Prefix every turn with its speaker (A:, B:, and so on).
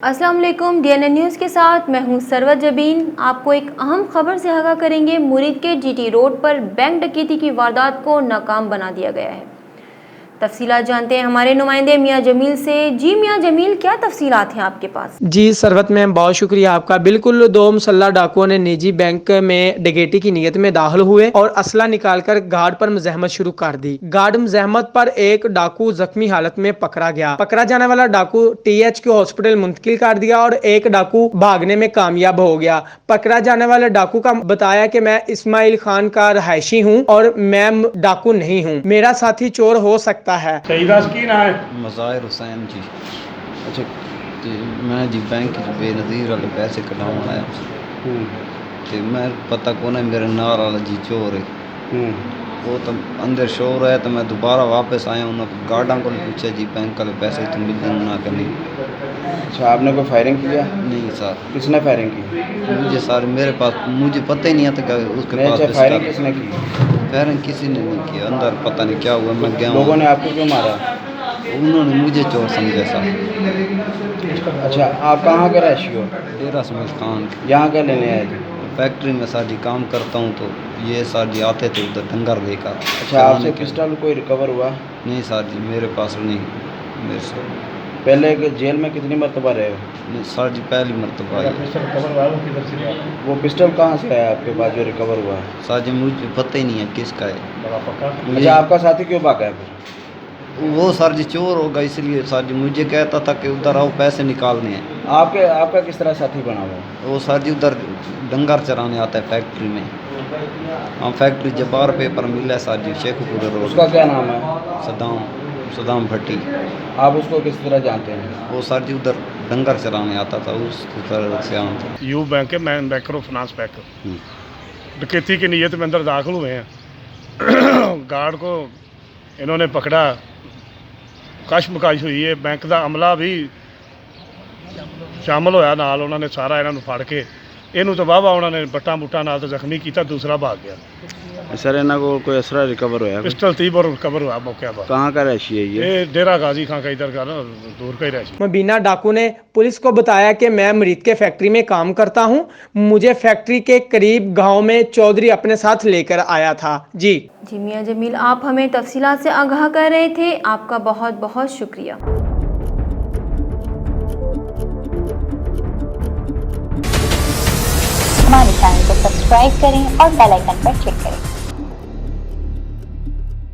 A: अस्सलाम वालेकुम। DNN news के साथ मैं हूं सरवत जबीन। आपको एक अहम खबर से आगाह करेंगे। मुरीद के GT रोड पर बैंक डकैती की वारदात को नाकाम बना दिया गया है। तफसीलात जानते हैं हमारे नुमाइंदे मियां जमील से। जी मियां जमील, क्या तफसीलात हैं आपके पास?
B: जी सरवत मैम, बहुत शुक्रिया आपका। बिल्कुल, दो मुसल्लह डाकुओं ने निजी बैंक में डकैती की नीयत में दाखिल हुए और असला निकालकर गार्ड पर मुज़ाहमत शुरू कर दी। गार्ड मुज़ाहमत पर एक डाकू जख्मी हालत में पकड़ा गया। पकड़ा जाने वाला डाकू THQ हॉस्पिटल मुंतकिल कर दिया और एक डाकू भागने में कामयाब हो गया। पकड़ा जाने वाले डाकू का बताया कि मैं इस्माइल खान का रहायशी हूँ और मैं डाकू नहीं हूँ, मेरा साथी चोर हो सकता है।
C: सही दस की ना है?
D: मज़ाहिर हुसैन जी। अच्छा, तो मैं जी बैंक बेनज़ीर वाले पैसे कटाने आया तो मैं पता कौन है मेरे नाल वाला जी चोर है। वो तो अंदर शोर है तो मैं दोबारा वापस आया। उन्होंने गार्डों को पूछा जी बैंक वाले पैसे तुम मिलते ना करनी।
C: अच्छा, आपने कोई फायरिंग किया?
D: नहीं सर।
C: किसने फायरिंग की?
D: मुझे सर मेरे पास मुझे पता ही नहीं आता कि उसके पास
C: फायरिंग किसने की?
D: फायरिंग किसी ने नहीं किया। अंदर पता नहीं क्या हुआ, मैं गया।
C: लोगों ने आपको क्यों मारा?
D: उन्होंने मुझे चोर समझा सर।
C: अच्छा, आप कहाँ के रहायशी हो?
D: डेरा स्मिथ खान।
C: यहाँ क्या लेने आए थे?
D: फैक्ट्री में सर जी काम करता हूँ तो ये सर जी आते थे उधर डंगर लेकर।
C: अच्छा, आपसे पिस्टल कोई रिकवर हुआ?
D: नहीं सर जी, मेरे पास नहीं। मेरे से
C: पहले जेल में कितनी मरतबा रहे हो?
D: नहीं सर जी, पहली मरतबा आई।
C: वो पिस्टल कहाँ से आया आपके पास जो रिकवर हुआ?
D: सर जी मुझे पता ही नहीं है किसका है।
C: अच्छा, आपका साथी क्यों भागा है फिर?
D: वो सर जी चोर होगा, इसलिए सर जी मुझे कहता था कि उधर आओ पैसे निकालने हैं।
C: आपका किस तरह साथी बना हुआ?
D: वो सर जी उधर डंगर चराने आता है फैक्ट्री में। हाँ, फैक्ट्री जबार पे पर मिला है सर जी, शेखपुर रोड।
C: उसका क्या नाम है?
D: सदाम भट्टी।
C: आप उसको किस तरह जानते हैं?
D: वो सर जी उधर डंगर चराने आता था, उस तरह से आम था।
E: यू बैंक है, मैं माइक्रो फाइनेंस बैंक। डकैती की नीयत में अंदर दाखिल हुए हैं। गार्ड को इन्होंने पकड़ा, कशमकश हुई है। बैंक का अमला भी शामिल होया नाल। उन्होंने सारा इन्हों फड़ के इनू तो वाहवा उन्होंने बट्टा बुट्टा नाल तो जख्मी किया, दूसरा भाग गया।
C: सर, इन्हों को कोई असरा रिकवर होया?
E: पिस्टल 30 बोर रिकवर हुआ मौके पर।
C: कहाँ का रहायशी है ये?
E: डेरा गाजी खां का इधर का ना, दूर का ही रहायशी।
B: मुबीना डाकू ने पुलिस को बताया कि मैं मुरीद के फैक्ट्री में काम करता हूं, मुझे फैक्ट्री के करीब गांव में चौधरी अपने साथ लेकर आया था। जी
A: मियां जमील, आप हमें तफसीलात से आगाह कर रहे थे, आपका बहुत बहुत शुक्रिया।
F: हमारे चैनल को सब्सक्राइब करें और बेल आइकन पर क्लिक करें।